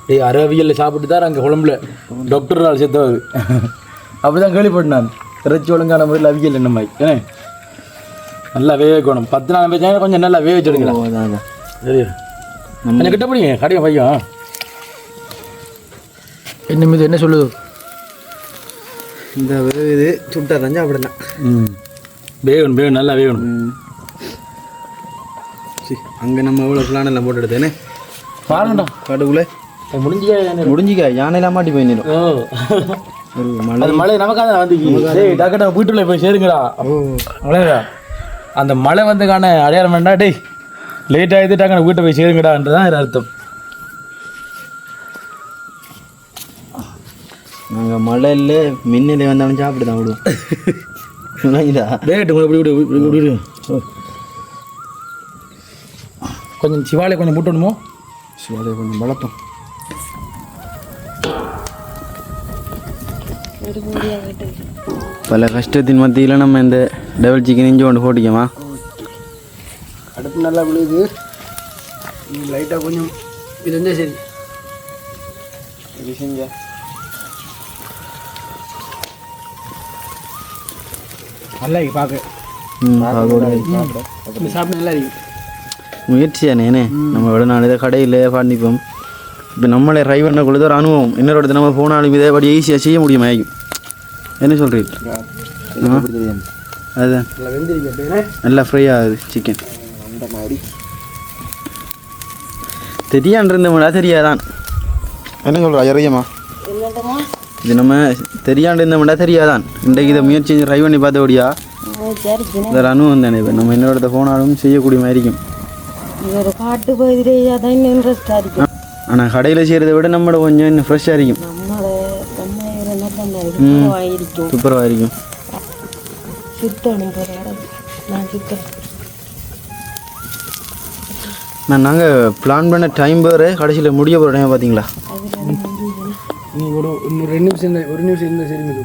டேய் அரவியலில் சாப்பிட்டு தான் அங்கே குழம்புல டாக்டர் நாள் செத்தவாது அப்படி தான் கேள்விப்பட்டேன் நான். இறைச்சி ஒழுங்கான முறையில் அவியல் என்ன மாதிரி ஏன்னா நல்லா வேகணும் 10 நாள் வச்சாங்க கொஞ்சம் நல்லா வேக வச்சுடுங்களேன். சரி கொஞ்சம் கிட்ட பிடிங்க கடையை பையன் என்ன மீது என்ன சொல்லுது இந்த இது சுட்டா தஞ்சா அப்படிதான் வேகணும் வேகணும் நல்லா வேகணும். அங்கே நம்ம எவ்வளோ பிளான் எல்லாம் போட்டு எடுத்தேனே பாருங்கடா கடுகுல முடிஞ்சிக்கா யானையெல்லாம் மாட்டி போயிடும். ஓ ஒரு அது மழை நமக்காக வந்துச்சு டக்குனு வீட்டுக்குள்ளே போய் சேருங்கடா. மழைடா அந்த மழை வந்துக்கான அடையாளம் வேண்டா டேய் லேட் ஆகிட்டு டக்குனு வீட்டை போய் சேருங்கடான்றதான் இது அர்த்தம். நாங்கள் மழையில் மின்னலே வந்தாலும் சாப்பிட்டு தான் விடுவோம். டேட்டு இப்படி விடு இப்படி விடு. கொஞ்சம் சிவாலை கொஞ்சம் மூட்டணுமோ சிவாலையை கொஞ்சம் வளர்த்தோம். பல கஷ்டத்தின் மத்தியில் நம்ம இந்த டபுள் சிக்கன் இஞ்சி கொண்டு போட்டிக்கமா. அடுப்பு நல்லா விழுது லைட்டாக கொஞ்சம் இருந்தால் சரி இது செஞ்சா நல்லா இருக்கு பார்க்க சாப்பிட நல்லா இருக்கு. முயற்சி தானே நம்ம விட நாள் இதை கடையில் பண்ணிப்போம். இப்போ நம்மளே டிரைவர்னை கொடுத்த ஒரு அனுபவம் இன்னொரு இடத்துல நம்ம போனாலும் இதே படி ஈஸியாக செய்ய முடியுமா என்ன சொல்கிறீங்க? அதுதான் நல்லா ஃப்ரை ஆகுது சிக்கன். அந்த மாதிரி தெரியாண்டிருந்தோம்னா தெரியாதான் என்ன சொல்கிறா இறையம்மா இது நம்ம தெரியாண்டிருந்தோம்னா தெரியாதான். இன்றைக்கு இதை முயற்சி ட்ரை பண்ணி பார்த்தபடியா வேறு அனுபவம் தானே. இப்போ நம்ம இன்னொரு இடத்த போனாலும் செய்யக்கூடிய மாதிரி இருக்கும். காட்டு பகுதியிலே தான் இன்னும் இன்ட்ரெஸ்டாக இருக்கும். ஆனால் கடையில் செய்கிறத விட நம்மளோட கொஞ்சம் இன்னும் ஃப்ரெஷ்ஷாக இருக்கும். சூப்பராக இருக்கும். நாங்கள் பிளான் பண்ண டைம் வேறு கடைசியில் முடிய போகிற டைம் பார்த்தீங்களா? நீ ஒரு 2 நிமிஷம் இருந்தால் சரி மிது.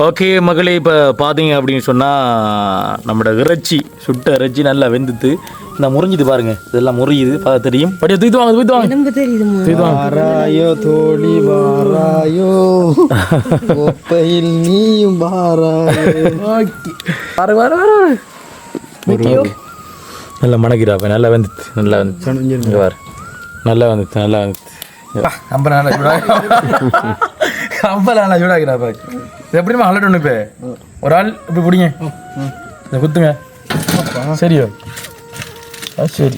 ஓகே மகளே, இப்போ பார்த்தீங்க அப்படின்னு சொன்னால் நம்மளோட இறைச்சி சுட்ட இறைச்சி நல்லா வெந்துட்டு இந்த முறிஞ்சிது பாருங்க. இதெல்லாம் முறியுது பார்த்து தெரியும். படியா தூக்கிட்டு வாங்க தூக்கிட்டு வாங்க. வாராயோ தோழி வாராயோ ஒப்பையில் நீயும் வாராயோ. நல்லா மணக்கிறாப்ப நல்லா வந்துட்டு நல்லா வந்துச்சு பாரு நல்லா வந்துச்சு நல்லா வந்துச்சு. கம்பலாம் சூடாக்கிறா பாரு. இது எப்படிமா அலட்டணும் இப்போ ஒரு ஆள் இப்படி பிடிங்க இதை குத்துங்க சரியோ சரி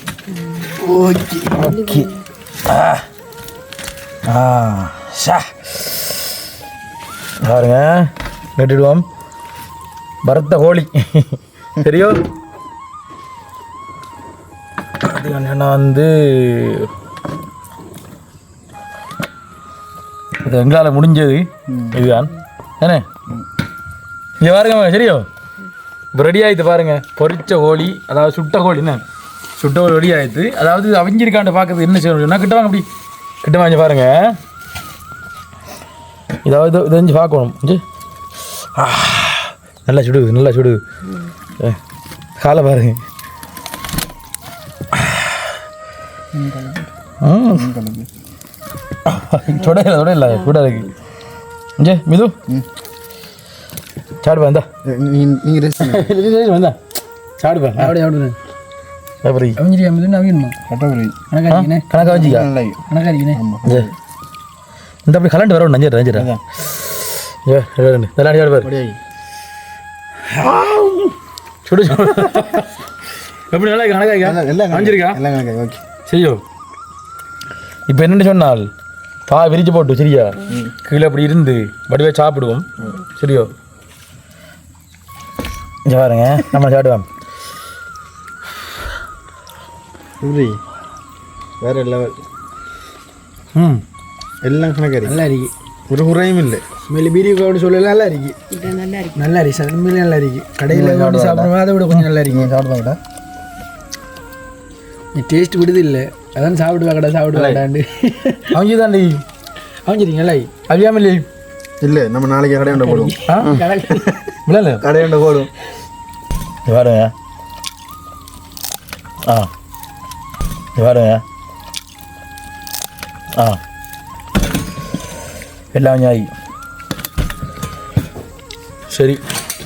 ஓகே ஓகே ஷா பாருங்க நட்டுடுவோம் பரத்த கோழி சரியோ அது என்னன்னா வந்து இது எங்களால் முடிஞ்சது இதுதான் ஏண்ணே இங்கே பாருங்க சரியோ இப்போ ரெடி ஆகிட்டு பாருங்க பொரிச்ச கோழி அதாவது சுட்ட கோழி என்ன சுட்ட கோழி ரெடி ஆகிடுது அதாவது அவிஞ்சிருக்காண்டு பார்க்குறது என்ன செய்யணும் கிட்ட வாங்க அப்படி கிட்ட வாங்கி பாருங்க இதாவது இதை வந்து பார்க்கணும் நல்லா சுடுது நல்லா சுடுது காலை பாருங்க தொடையில கூட இருக்கு இங்கே மிது சாடுப்பா இந்தா வந்தா சாடுப்பா அப்படியே அப்படி அவஞ்சிரியா மிது நவீனமா கணக்கா வஞ்சிக்கா கணக்காரிக்கணே இந்த அப்படி கலண்டு வரும் நஞ்சர் நஞ்சரா இதெல்லாம் சாடுப்பார் சுடு எப்படி நல்லா கணக்காய்க்கா வஞ்சிருக்கா ஓகே செய்யோ இப்போ என்னென்னு சொன்னால் பா விரிச்சு போட்டு சரியா கீழே அப்படி இருந்து வடிவே சாப்பிடுவோம் சரியோ இங்கே பாருங்க நம்ம சாப்பிடுவோம் வேற லெவல் எல்லாம் கணக்காரி நல்லா இருக்கு ஒரு குறையும் இல்லை ஸ்மெல் பீரி கவுடு சொல்லல நல்லா இருக்கு நல்லா இருக்கு சார் உண்மையிலே நல்லா இருக்கு கடையில் கவுடு சாப்பிடுவோம் அதை விட கொஞ்சம் நல்லா இருக்கு சாப்பிடுவாங்கடா நீ டேஸ்ட் விடுது இல்லை அதான் சாப்பிடுவாங்கடா சாப்பிடுவாங்கடாண்டு அவங்க தாண்டி அவஞ்சிருங்களா அழியாமல் இல்லை நம்ம நாளைக்கு கடையாண்ட போடுவோம் இல்லை கடையாண்ட போடுவோம் பாருங்க பாருங்க எல்லாம் ஞாயி சரி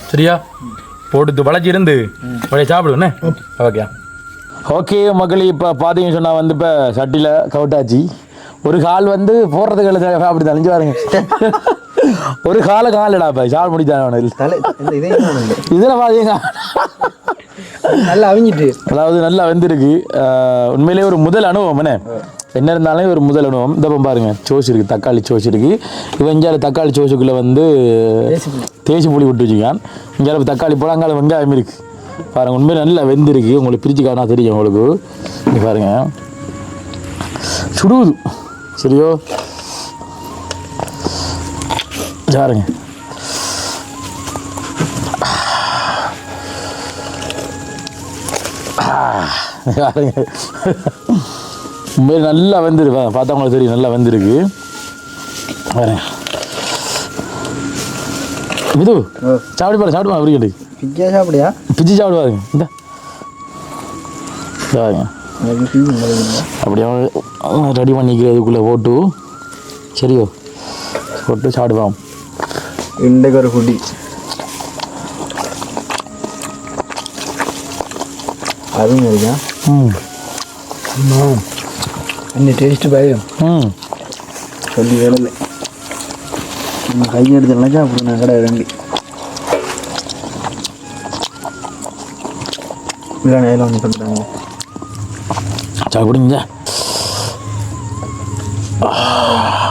சரியா போட்டு வளைச்சி இருந்து வளைய சாப்பிடுவேண்ணே ஓகே ஓகே மக்கள் இப்போ பார்த்தீங்கன்னு சொன்னால் வந்து இப்போ சட்டியில் கவுட்டாச்சு ஒரு கால் வந்து போடுறதுக்கு அப்படி தலைஞ்சு பாருங்க ஒரு காலடாப்பா சாப்பிட முடிச்சான இதில் பார்த்தீங்க நல்லா அவிஞ்சிட்டு அதாவது நல்லா வெந்திருக்கு உண்மையிலேயே ஒரு முதல் அனுபவம் என்ன இருந்தாலும் ஒரு முதல் அனுபவம் இந்த பாருங்க சோஸ் இருக்குது தக்காளி சோஸ் இருக்குது இவன் இஞ்சால தக்காளி சோஸுக்குள்ளே வந்து தேசி புளி விட்டு வச்சுக்கான் இஞ்சால தக்காளி போல அங்கால வெங்காயம் இருக்குது பாருங்கள் உண்மையிலே நல்லா வெந்திருக்கு உங்களுக்கு பிரித்து காணா தெரியும் உங்களுக்கு இங்கே பாருங்க சுடுவது சரியோ பாருங்க உண்மையிலே நல்லா வெந்திருக்கு பார்த்தவங்களுக்கு தெரியும் நல்லா வெந்திருக்கு பாருங்க மிது சாப்பிடுப்பா அப்படி பிஜ்ஜா சாப்பிடியா பிச்சு சாப்பிடுவாருங்க இந்த பாருங்க அப்படியே ரெடி பண்ணிக்கிறதுக்குள்ளே போட்டு சரியோ போட்டு சாப்பிடுவோம் இன்றைக்கு ஒரு குடி அதுவும் இருக்கா என்ன டேஸ்ட்டு பயம் சொல்லி வேலை நம்ம கையெடுத்துலாம் சாப்பிடுவோம் கடை ரெண்டு இல்லை நேரில் ஒன்று பண்ணுறாங்க சாப்பிடுங்க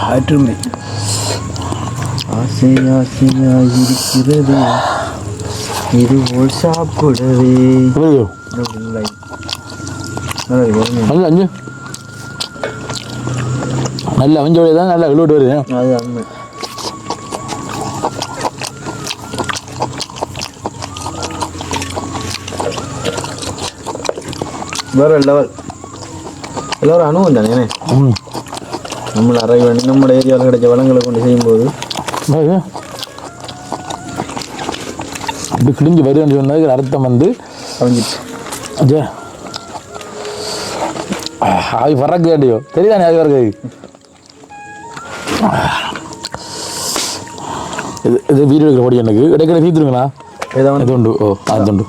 ஆற்றுமை ஆசை ஆசையாக இருக்கிறது இது போல் சாப்பிடவே நல்லா அஞ்சு நல்லா அஞ்சோடைய தான் நல்லா விழுவிட்டு வருது அது அம்மை வேற லெவல் எல்லோரும் அனுபவம் தானே நம்மளை அரை பண்ணி நம்ம ஏரியாவில் கிடைச்ச வளங்களை கொண்டு செய்யும்போது இப்படி கிழிஞ்சு வருதுன்னு சொன்னதுக்கு அர்த்தம் வந்து அமைஞ்சிட்டு ஆவி பறக்கு கேட்டியோ தெரியுதானே ஆவி பறக்கு இது வீடு எடுக்கிற பொடி எனக்கு இடைக்கிற தீத்துருங்களா இது உண்டு அது உண்டு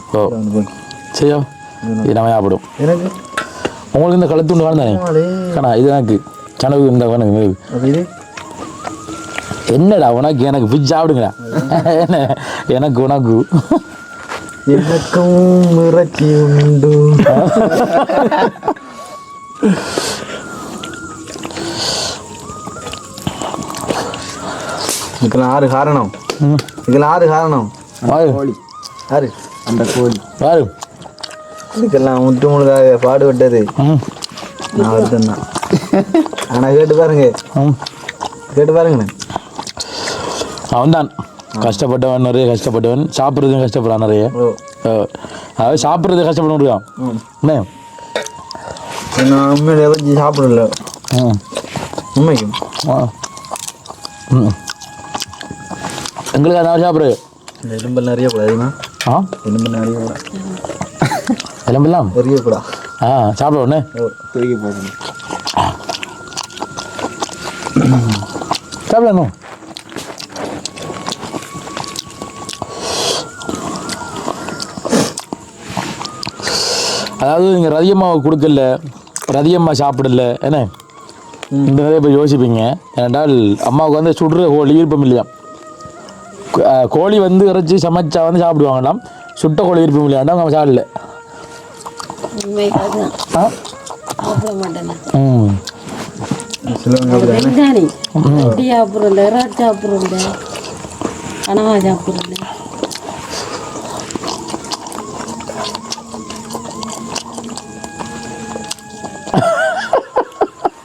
சரியா இது நம்ம சாப்பிடும் எனக்கு உங்களுக்கு இந்த கழுத்துண்டு வாழ்ந்தானே காணா இது எனக்கு கனவு இந்த கணக்கு இது என்னடா உனக்கு எனக்கு பிச்சு சாப்பிடுங்கடா என்ன எனக்கு உனக்கு எனக்கும் இறைச்சி உண்டு. இதுக்கெல்லாம் ஆறு காரணம். இதுக்கெல்லாம் ஆறு காரணம். கோழி ஆறு அந்த கோழி பாரு இதுக்கெல்லாம் முற்று முழுதாக பாடுபட்டது நான் ஒருத்தன் தான். ஆனால் கேட்டு பாருங்கண்ணே. அவன் தான் கஷ்டப்பட்டவன், நிறைய கஷ்டப்பட்டவன், சாப்பிட்றதும் கஷ்டப்படான் நிறைய. அதாவது சாப்பிட்றது கஷ்டப்பட இருக்கான் என்ன நான் உண்மையில வச்சு சாப்பிடல உண்மைக்கும் எங்களுக்கு நான் சாப்பிட்றது இந்த எலும்பெல்லாம் நிறைய கூடாதுமா. எலும்பு நிறைய கூட எலும்பெல்லாம் நிறைய கூடா. சாப்பிட ஒன்று தூக்கி போடணும். சாப்பிடணும். அதாவது நீங்கள் ரதியம்மாவை கொடுக்கல, ரதியம்மா சாப்பிடல என்ன இந்த நிறைய பேர் யோசிப்பீங்க. ஏனென்றால் அம்மாவுக்கு வந்து சுடுற கோழி விருப்பம் இல்லையா. கோழி வந்து இறைச்சி சமைச்சா வந்து சாப்பிடுவாங்களாம், சுட்ட கோழி விருப்பம் இல்லையாண்டா அவங்க சாப்பிடல.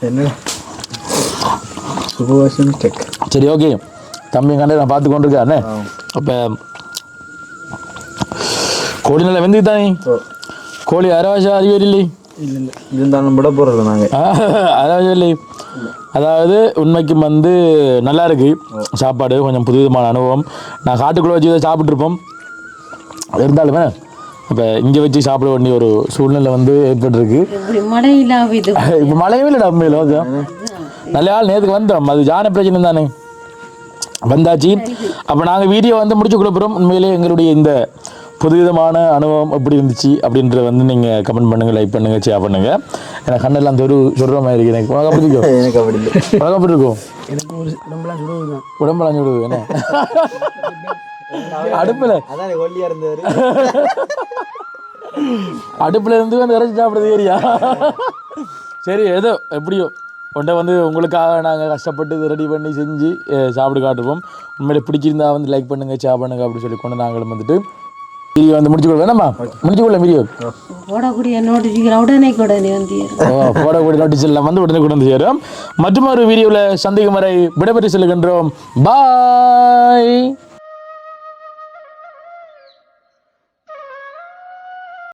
என்ன சுபவாசம் ஸ்டெக். சரி ஓகே தம்பி கண்டு நான் பார்த்து கொண்டு இருக்கேன். அப்போ கோழி நல்லா வெந்து தானே, கோழி அரைவாசா அறிவியல் இல்லை இல்லை இருந்தாலும் விட போகிறோம்ல நாங்கள் அதாவது இல்லை. அதாவது உண்மைக்கும் வந்து நல்லா இருக்கு சாப்பாடு, கொஞ்சம் புதுவிதமான அனுபவம். நான் காட்டுக்குள்ளே வச்சு சாப்பிட்ருப்போம், இருந்தாலுமே இப்போ இங்கே வச்சு சாப்பிட வேண்டிய ஒரு சூழ்நிலை வந்து ஏற்பட்டுருக்கு. இப்போ மழையும் இல்லைடா உண்மையில் ஓகே நல்ல ஆள் நேற்றுக்கு வந்தோம், அது ஜான பிரச்சனை தானே வந்தாச்சு. அப்போ நாங்கள் வீடியோ வந்து முடிச்சு கொடுக்குறோம். உண்மையிலே எங்களுடைய இந்த புதுவிதமான அனுபவம் எப்படி இருந்துச்சு அப்படின்றத வந்து நீங்கள் கமெண்ட் பண்ணுங்கள், லைக் பண்ணுங்கள், ஷேர் பண்ணுங்கள். எனக்கு கண்ணெல்லாம் சொல்கிற மாதிரி இருக்கு. எனக்கு உனக்கு அப்படி இருக்கும், எனக்கு அப்படி இல்லை, உனக்கு அப்படி இருக்கும். எனக்கு உடம்பெல்லாம் சுடுவது, உடம்பெல்லாம் சுடுவது என்ன அடுப்பில் அதான் ஒல்லியாக இருந்தவர் அடுப்பில் இருந்து வந்து இறைச்சி சாப்பிட்றது ஏரியா. சரி ஏதோ எப்படியோ ஒன்றை வந்து உங்களுக்காக நாங்கள் கஷ்டப்பட்டு ரெடி பண்ணி செஞ்சு சாப்பிட்டு காட்டுவோம். உண்மையிலே பிடிச்சிருந்தா வந்து லைக் பண்ணுங்கள், ஷேர் பண்ணுங்கள் அப்படி சொல்லி கொண்டு நாங்களும் வந்துட்டு வீடியோ வந்து முடிச்சு கொள்ள வேணாமா, முடிச்சு கொள்ள வீடியோ போடக்கூடிய நோட்டிஃபிகேஷன் உடனே வந்து போடக்கூடிய நோட்டீஸ் எல்லாம் வந்து உடனே கொண்டு வந்து சேரும். மற்றும் ஒரு வீடியோவில் சந்திக்கும் வரை விடைபெற்று செல்கின்றோம். பாய்.